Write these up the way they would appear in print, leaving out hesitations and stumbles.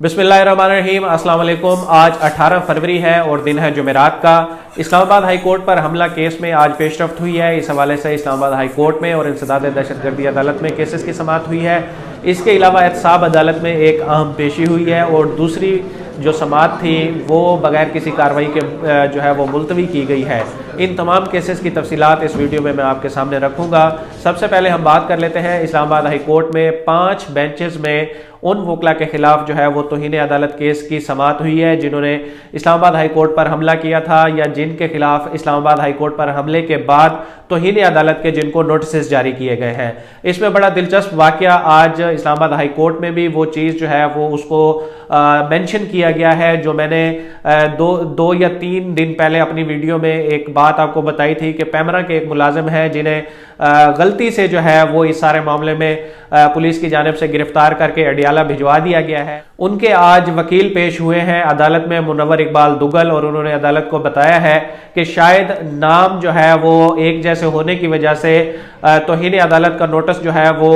बिस्मिल्लाहिर्रहमानिर्रहीम। अस्सलाम वालेकुम। आज 18 फरवरी है और दिन है जुमेरात का। इस्लामाबाद हाई कोर्ट पर हमला केस में आज पेशरफ्त हुई है। इस हवाले से इस्लामाबाद हाई कोर्ट में और इंसदाद दहशतगर्दी अदालत में केसेस की समाअत हुई है। इसके अलावा एहतसाब अदालत में एक अहम पेशी हुई है और दूसरी जो समाअत थी वो बगैर किसी कार्रवाई के जो है वो मुलतवी की गई है। इन तमाम केसेस की तफसीलात इस वीडियो में मैं आपके सामने रखूँगा। सबसे पहले हम बात कर लेते हैं इस्लामाबाद हाई कोर्ट में 5 बेंचेस में उन वकला के खिलाफ जो है वो तौहीन अदालत केस की समाअत हुई है जिन्होंने इस्लामाबाद हाई कोर्ट पर हमला किया था या जिनके खिलाफ इस्लामाबाद हाई कोर्ट पर हमले के बाद तौहीन अदालत के जिनको नोटिस जारी किए गए हैं। इसमें बड़ा दिलचस्प वाकया आज इस्लामाबाद हाई कोर्ट में भी वो चीज़ जो है वो उसको मेंशन किया गया है जो मैंने दो या तीन दिन पहले अपनी वीडियो में एक बात आपको बताई थी कि पैमरा के एक मुलाजिम है जिन्हें गलती से जो है वो इस सारे मामले में पुलिस की जानिब से गिरफ्तार करके अडियाला भिजवा दिया गया है। उनके आज वकील पेश हुए हैं अदालत में, मुनव्वर इकबाल दुगल, और उन्होंने अदालत को बताया है कि शायद नाम जो है वो एक जैसे होने की वजह से तौहीन अदालत का नोटिस जो है वो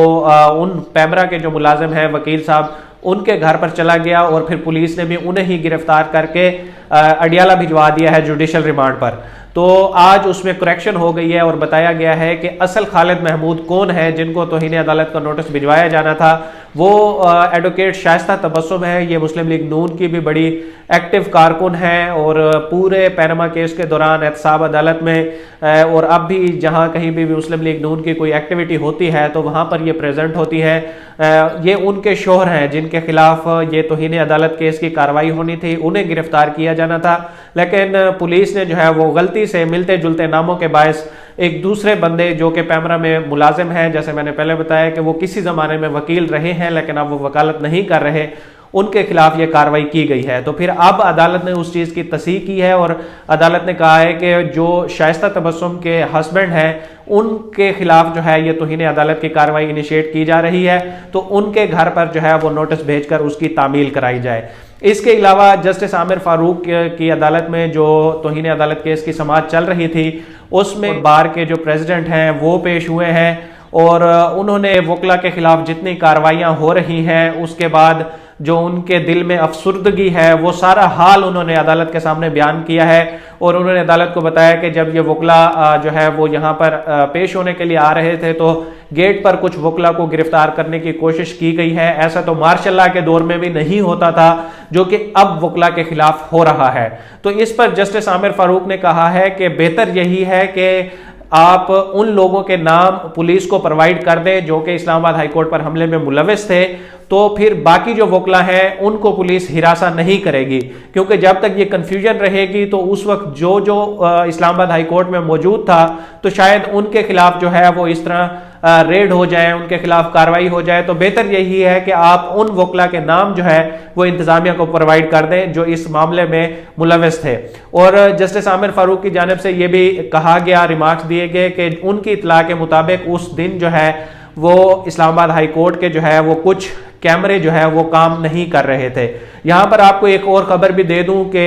उन पैमरा के जो मुलाजिम हैं वकील साहब उनके घर पर चला गया और फिर पुलिस ने भी उन्हें ही गिरफ्तार करके अडियाला भिजवा दिया है जुडिशल रिमांड पर। तो आज उसमें करेक्शन हो गई है और बताया गया है कि असल खालिद महमूद कौन है जिनको तौहीन अदालत का नोटिस भिजवाया जाना था वो एडवोकेट शाइस्ता तबस्सुम है। ये मुस्लिम लीग नून की भी बड़ी एक्टिव कारकुन है और पूरे पैनमा केस के दौरान एहतसाब अदालत में और अब भी जहाँ कहीं भी मुस्लिम लीग नून की कोई एक्टिविटी होती है तो वहाँ पर ये प्रेजेंट होती है। ये उनके शोहर हैं जिनके खिलाफ ये तौहीन अदालत केस की कार्रवाई होनी थी, उन्हें गिरफ्तार किया जाना था, लेकिन पुलिस ने जो है वो गलती से मिलते जुलते नामों के बायस एक दूसरे बंदे जो कि पैमरा में मुलाजिम हैं, जैसे मैंने पहले बताया कि वो किसी ज़माने में वकील रहे हैं लेकिन अब वो वकालत नहीं कर रहे, उनके खिलाफ ये कार्रवाई की गई है। तो फिर अब अदालत ने उस चीज़ की तस्दीक की है और अदालत ने कहा है कि जो शाइस्ता तबस्सुम के हस्बैंड हैं उनके खिलाफ जो है ये तौहीन अदालत की कार्रवाई इनिशिएट की जा रही है, तो उनके घर पर जो है वो नोटिस भेजकर उसकी तामील कराई जाए। इसके अलावा जस्टिस आमिर फारूक की अदालत में जो तौहीन अदालत केस की समाअत चल रही थी उसमें बार के जो प्रेसिडेंट हैं वो पेश हुए हैं और उन्होंने वकला के खिलाफ जितनी कार्रवाइयाँ हो रही हैं उसके बाद जो उनके दिल में अफसुर्दगी है वो सारा हाल उन्होंने अदालत के सामने बयान किया है और उन्होंने अदालत को बताया कि जब ये वकला जो है वो यहाँ पर पेश होने के लिए आ रहे थे तो गेट पर कुछ वकला को गिरफ्तार करने की कोशिश की गई है। ऐसा तो मार्शल लॉ के दौर में भी नहीं होता था जो कि अब वकला के खिलाफ हो रहा है। तो इस पर जस्टिस आमिर फारूक ने कहा है कि बेहतर यही है कि आप उन लोगों के नाम पुलिस को प्रोवाइड कर दें जो कि इस्लामाबाद हाई कोर्ट पर हमले में मुलविस थे, तो फिर बाकी जो वकला हैं उनको पुलिस हिरासा नहीं करेगी, क्योंकि जब तक ये कन्फ्यूजन रहेगी तो उस वक्त जो इस्लामाबाद हाई कोर्ट में मौजूद था तो शायद उनके खिलाफ जो है वो इस तरह रेड हो जाए, उनके खिलाफ कार्रवाई हो जाए। तो बेहतर यही है कि आप उन वकला के नाम जो है वो इंतजामिया को प्रोवाइड कर दें जो इस मामले में मुलविस थे। और जस्टिस आमिर फारूक की जानिब से ये भी कहा गया, रिमार्क्स दिए गए कि उनकी इतला के मुताबिक उस दिन जो है वो इस्लामाबाद हाई कोर्ट के जो है वो कुछ कैमरे जो है वो काम नहीं कर रहे थे। यहाँ पर आपको एक और खबर भी दे दूं कि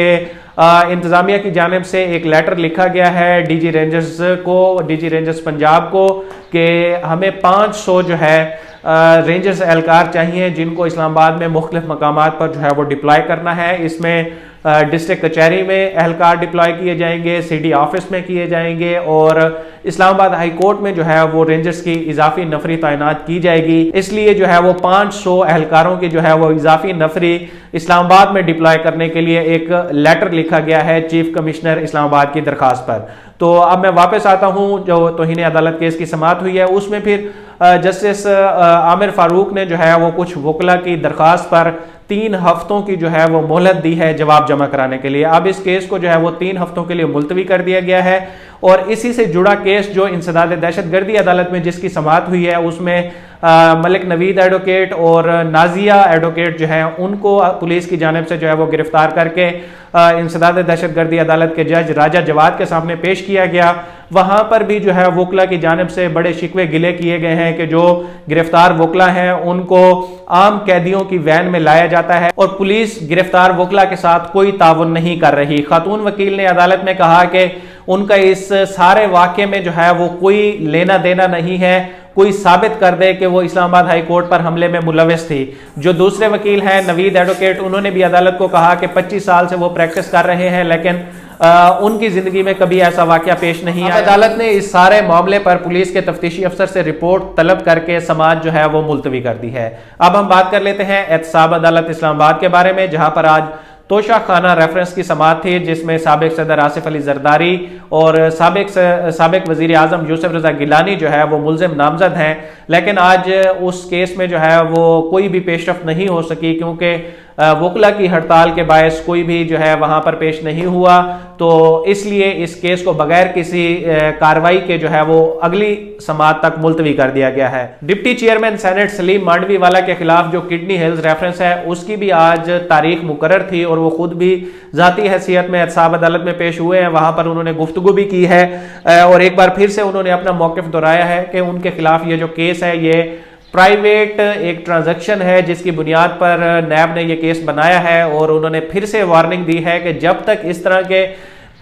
इंतजामिया की जानिब से एक लेटर लिखा गया है डीजी रेंजर्स पंजाब को कि हमें 500 जो है रेंजर्स एहलकार चाहिए जिनको इस्लामाबाद में मुख्तलिफ मकामात पर जो है वो डिप्लॉय करना है। इसमें डिस्ट्रिक्ट कचहरी में एहलकार डिप्लॉय किए जाएंगे, सीडी ऑफिस में किए जाएंगे और इस्लामाबाद हाई कोर्ट में जो है वो रेंजर्स की इजाफी नफरी तैनात की जाएगी। इसलिए जो है वो 500 एहलकारों की जो है वो इजाफी नफरी इस्लामाबाद में डिप्लॉय करने के लिए एक लेटर लिखा गया है चीफ कमिश्नर इस्लामाबाद की दरखास्त पर। तो अब मैं वापस आता हूँ, जो तौहीन अदालत केस की समाअत हुई है उसमें फिर जस्टिस आमिर फारूक ने जो है वो कुछ वकला की दरखास्त पर 3 हफ्तों की जो है वो मोहलत दी है जवाब जमा कराने के लिए। अब इस केस को जो है वो 3 हफ्तों के लिए मुलतवी कर दिया गया है और इसी से जुड़ा केस जो इंसदाद दहशतगर्दी अदालत में जिसकी समाअत हुई है उसमें मलिक नवीद एडवोकेट और नाजिया एडवोकेट जो है उनको पुलिस की जानिब से जो है वो गिरफ्तार करके इंसदाद दहशतगर्दी अदालत के जज राजा जवाद के सामने पेश किया गया। वहां पर भी जो है वकला की जानिब से बड़े शिकवे गिले किए गए हैं कि जो गिरफ्तार वकला हैं उनको आम कैदियों की वैन में लाया जाता है और पुलिस गिरफ्तार वकला के साथ कोई ताउन नहीं कर रही। खातून वकील ने अदालत में कहा कि उनका इस सारे वाक़े में जो है वो कोई लेना देना नहीं है, कोई साबित कर दे कि वो इस्लामाबाद हाई कोर्ट पर हमले में मुलविस थी। जो दूसरे वकील हैं नवीद एडवोकेट, उन्होंने भी अदालत को कहा कि 25 साल से वो प्रैक्टिस कर रहे हैं, लेकिन उनकी जिंदगी में कभी ऐसा वाकया पेश नहीं आया। अदालत ने इस सारे मामले पर पुलिस के तफ्तीशी अफसर से रिपोर्ट तलब करके समाअत जो है वो मुलतवी कर दी है। अब हम बात कर लेते हैं एहतसाब अदालत इस्लामाबाद के बारे में, जहां पर आज तोशा खाना रेफरेंस की समाअत थी, जिसमें साबिक सदर आसिफ अली जरदारी और साबिक वजीर आजम यूसुफ रजा गिलानी जो है वो मुलजिम नामजद हैं। लेकिन आज उस केस में जो है वो कोई भी पेशरफ्त नहीं हो सकी, क्योंकि वकला की हड़ताल के बायस कोई भी जो है वहां पर पेश नहीं हुआ। तो इसलिए इस केस को बगैर किसी कार्रवाई के जो है वो अगली समाअत तक मुलतवी कर दिया गया है। Deputy chairman senate Saleem Mandviwala के खिलाफ जो किडनी हिल्स रेफरेंस है, उसकी भी आज तारीख मुकर्रर थी और वो खुद भी जाती हैसियत में एहतसाब अदालत में पेश हुए हैं। वहां पर उन्होंने गुफ्तगू भी की है और एक बार फिर से उन्होंने अपना मौक़िफ़ दोहराया है कि उनके खिलाफ ये जो केस है ये प्राइवेट एक ट्रांजैक्शन है जिसकी बुनियाद पर नैब ने ये केस बनाया है। और उन्होंने फिर से वार्निंग दी है कि जब तक इस तरह के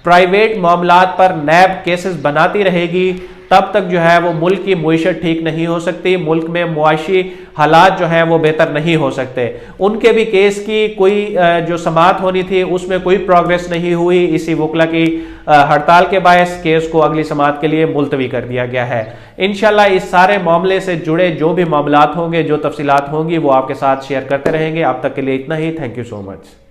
प्राइवेट मामलात पर नैब केसेस बनाती रहेगी तब तक जो है वो मुल्क की मुईशत ठीक नहीं हो सकती, मुल्क में मुआशी हालात जो हैं वो बेहतर नहीं हो सकते। उनके भी केस की कोई जो समाअत होनी थी उसमें कोई प्रोग्रेस नहीं हुई। इसी वकला की हड़ताल के बायस केस को अगली समाअत के लिए मुलतवी कर दिया गया है। इंशाल्लाह इस सारे मामले से जुड़े जो भी मामलात होंगे, जो तफसीलात होंगी, वो आपके साथ शेयर करते रहेंगे। अब तक के लिए इतना ही। Thank you so much.